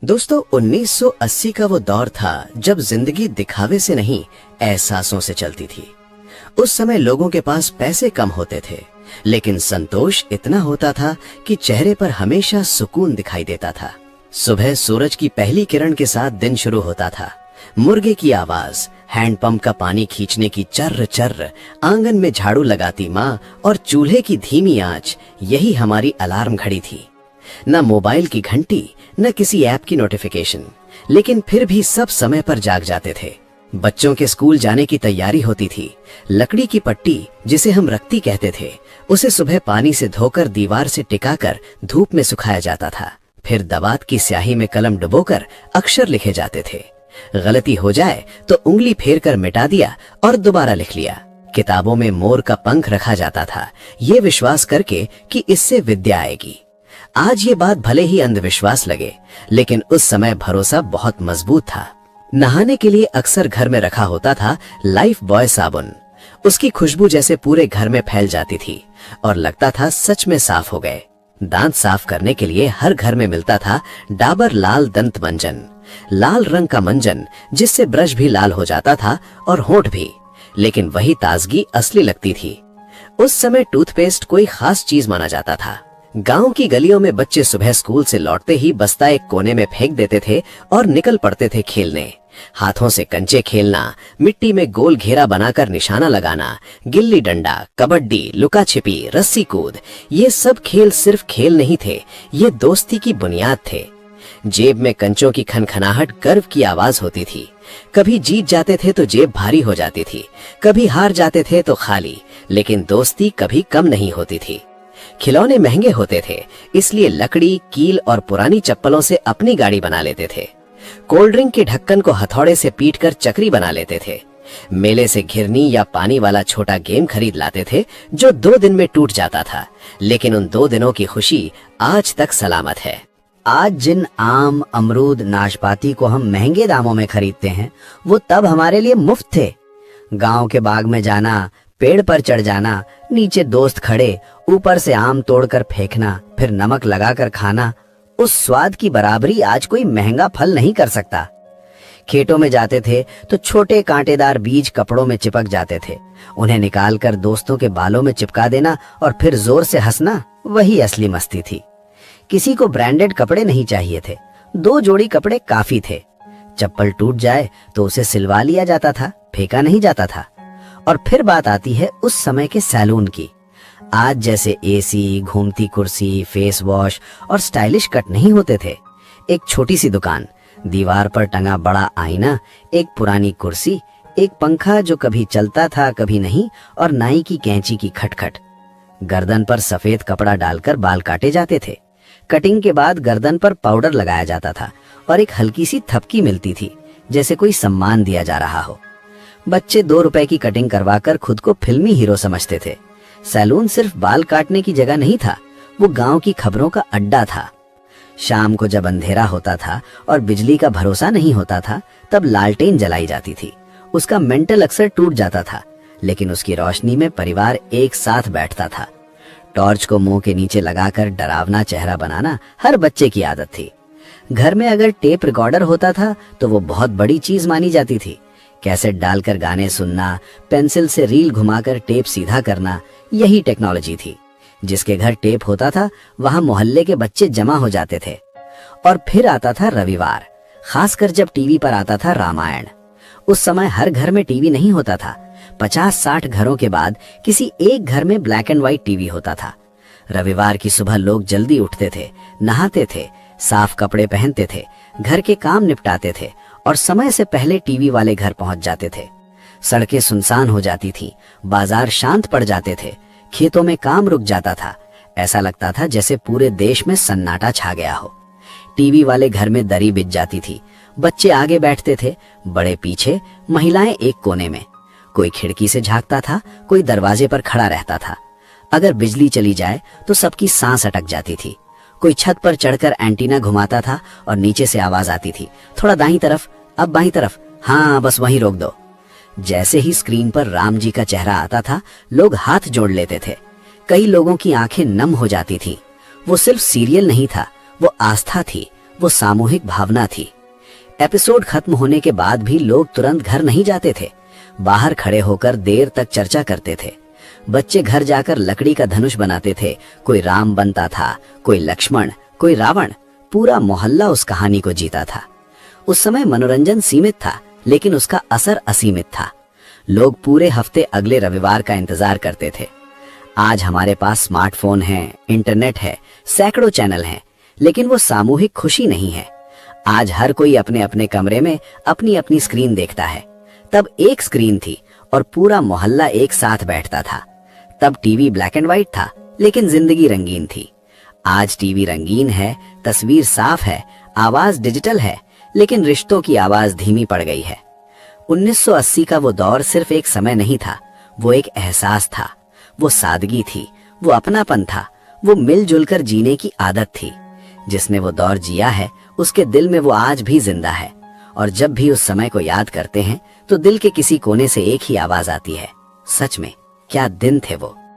दोस्तों 1980 का वो दौर था जब जिंदगी दिखावे से नहीं एहसासों से चलती थी। उस समय लोगों के पास पैसे कम होते थे, लेकिन संतोष इतना होता था कि चेहरे पर हमेशा सुकून दिखाई देता था। सुबह सूरज की पहली किरण के साथ दिन शुरू होता था। मुर्गे की आवाज, हैंडपंप का पानी खींचने की चर्र चर्र, आंगन में झाड़ू लगाती माँ और चूल्हे की धीमी आंच, यही हमारी अलार्म घड़ी थी। न मोबाइल की घंटी, न किसी ऐप की नोटिफिकेशन, लेकिन फिर भी सब समय पर जाग जाते थे। बच्चों के स्कूल जाने की तैयारी होती थी। लकड़ी की पट्टी, जिसे हम रक्ती कहते थे, उसे सुबह पानी से धोकर दीवार से टिकाकर धूप में सुखाया जाता था। फिर दवात की स्याही में कलम डुबोकर अक्षर लिखे जाते थे। गलती हो जाए तो उंगली फेर कर मिटा दिया और दोबारा लिख लिया। किताबों में मोर का पंख रखा जाता था, ये विश्वास करके कि इससे विद्या आएगी। आज ये बात भले ही अंधविश्वास लगे, लेकिन उस समय भरोसा बहुत मजबूत था। नहाने के लिए अक्सर घर में रखा होता था लाइफ बॉय साबुन। उसकी खुशबू जैसे पूरे घर में फैल जाती थी और लगता था सच में साफ हो गए। दांत साफ करने के लिए हर घर में मिलता था डाबर लाल दंत मंजन, लाल रंग का मंजन जिससे ब्रश भी लाल हो जाता था और होंठ भी, लेकिन वही ताजगी असली लगती थी। उस समय टूथपेस्ट कोई खास चीज माना जाता था। गांव की गलियों में बच्चे सुबह स्कूल से लौटते ही बस्ता एक कोने में फेंक देते थे और निकल पड़ते थे खेलने। हाथों से कंचे खेलना, मिट्टी में गोल घेरा बनाकर निशाना लगाना, गिल्ली डंडा, कबड्डी, लुका छिपी, रस्सी कूद, ये सब खेल सिर्फ खेल नहीं थे, ये दोस्ती की बुनियाद थे। जेब में कंचों की खनखनाहट गर्व की आवाज होती थी। कभी जीत जाते थे तो जेब भारी हो जाती थी, कभी हार जाते थे तो खाली, लेकिन दोस्ती कभी कम नहीं होती थी। खिलौने महंगे होते थे, इसलिए लकड़ी, कील और पुरानी चप्पलों से अपनी गाड़ी बना लेते थे। कोल्ड ड्रिंक के ढक्कन को हथौड़े से पीटकर चक्री बना लेते थे। मेले से घिरनी या पानी वाला छोटा गेम खरीद लाते थे जो 2 दिन में टूट जाता था, लेकिन उन 2 दिनों की खुशी आज तक सलामत है। आज जिन आम, अमरूद, नाशपाती को हम महंगे दामों में खरीदते हैं, वो तब हमारे लिए मुफ्त थे। गांव के बाग में जाना, पेड़ पर चढ़ जाना, नीचे दोस्त खड़े, ऊपर से आम तोड़कर फेंकना, फिर नमक लगाकर खाना, उस स्वाद की बराबरी आज कोई महंगा फल नहीं कर सकता। खेतों में जाते थे तो छोटे कांटेदार बीज कपड़ों में चिपक जाते थे। उन्हें निकालकर दोस्तों के बालों में चिपका देना और फिर जोर से हंसना, वही असली मस्ती थी। किसी को ब्रांडेड कपड़े नहीं चाहिए थे, 2 जोड़ी कपड़े काफी थे। चप्पल टूट जाए तो उसे सिलवा लिया जाता था, फेंका नहीं जाता था। और फिर बात आती है उस समय के सैलून की। आज जैसे एसी, घूमती कुर्सी, फेस वॉश और स्टाइलिश कट नहीं होते थे। एक छोटी सी दुकान, दीवार पर टंगा बड़ा आईना, एक पुरानी कुर्सी, एक पंखा जो कभी चलता था कभी नहीं, और नाई की कैंची की खटखट। गर्दन पर सफेद कपड़ा डालकर बाल काटे जाते थे। कटिंग के बाद गर्दन पर पाउडर लगाया जाता था और एक हल्की सी थपकी मिलती थी, जैसे कोई सम्मान दिया जा रहा हो। बच्चे 2 रुपए की कटिंग करवाकर खुद को फिल्मी हीरो समझते थे। सैलून सिर्फ बाल काटने की जगह नहीं था, वो गांव की खबरों का अड्डा था। शाम को जब अंधेरा होता था और बिजली का भरोसा नहीं होता था, तब लालटेन जलाई जाती थी। उसका मेंटल अक्सर टूट जाता था, लेकिन उसकी रोशनी में परिवार एक साथ बैठता था। टॉर्च को मुंह के नीचे लगाकर डरावना चेहरा बनाना हर बच्चे की आदत थी। घर में अगर टेप रिकॉर्डर होता था तो वो बहुत बड़ी चीज मानी जाती थी। कैसेट डालकर गाने सुनना, पेंसिल से रील घुमाकर टेप सीधा करना, यही टेक्नोलॉजी थी। जिसके घर टेप होता था वहां मोहल्ले के बच्चे जमा हो जाते थे। और फिर आता था रविवार, खासकर जब टीवी पर आता था रामायण। उस समय हर घर में टीवी नहीं होता था। 50-60 घरों के बाद किसी एक घर में ब्लैक एंड व्हाइट टीवी होता था। रविवार की सुबह लोग जल्दी उठते थे, नहाते थे, साफ कपड़े पहनते थे, घर के काम निपटाते थे और समय से पहले टीवी वाले घर पहुंच जाते थे। सड़कें सुनसान हो जाती थी, बाजार शांत पड़ जाते थे, खेतों में काम रुक जाता था। ऐसा लगता था जैसे पूरे देश में सन्नाटा छा गया हो। टीवी वाले घर में दरी बिछ जाती थी, बच्चे आगे बैठते थे, बड़े पीछे, महिलाएं एक कोने में। कोई खिड़की से झांकता था, कोई दरवाजे पर खड़ा रहता था। अगर बिजली चली जाए तो सबकी सांस अटक जाती थी। कोई छत पर चढ़कर एंटीना घुमाता था और नीचे से आवाज आती थी, थोड़ा दाईं तरफ, अब बाईं तरफ, हाँ बस वहीं रोक दो। जैसे ही स्क्रीन पर राम जी का चेहरा आता था, लोग हाथ जोड़ लेते थे। कई लोगों की आंखें नम हो जाती थीं। वो सिर्फ सीरियल नहीं था, वो आस्था थी, वो सामूहिक भावना थी। एपिसोड खत्म होने के बाद भी लोग तुरंत घर नहीं जाते थे, बाहर खड़े होकर देर तक चर्चा करते थे। बच्चे घर जाकर लकड़ी का धनुष बनाते थे, कोई राम बनता था, कोई लक्ष्मण, कोई रावण। पूरा मोहल्ला उस कहानी को जीता था। उस समय मनोरंजन सीमित था, लेकिन उसका असर असीमित था। लोग पूरे हफ्ते अगले रविवार का इंतजार करते थे। आज हमारे पास स्मार्टफोन है, इंटरनेट है, सैकड़ों चैनल हैं, लेकिन वो सामूहिक खुशी नहीं है। आज हर कोई अपने अपने कमरे में अपनी अपनी स्क्रीन देखता है। तब एक स्क्रीन थी और पूरा मोहल्ला एक साथ बैठता था। तब टीवी ब्लैक एंड व्हाइट था, लेकिन जिंदगी रंगीन थी। आज टीवी रंगीन है, तस्वीर साफ है, आवाज डिजिटल है, लेकिन रिश्तों की आवाज धीमी पड़ गई है। 1980 का वो दौर सिर्फ एक समय नहीं था, वो एक एहसास था, वो सादगी थी, वो अपनापन था, वो मिलजुल कर जीने की आदत थी। जिसने वो दौर जिया है, उसके दिल में वो आज भी जिंदा है। और जब भी उस समय को याद करते हैं तो दिल के किसी कोने से एक ही आवाज आती है, सच में क्या दिन थे वो।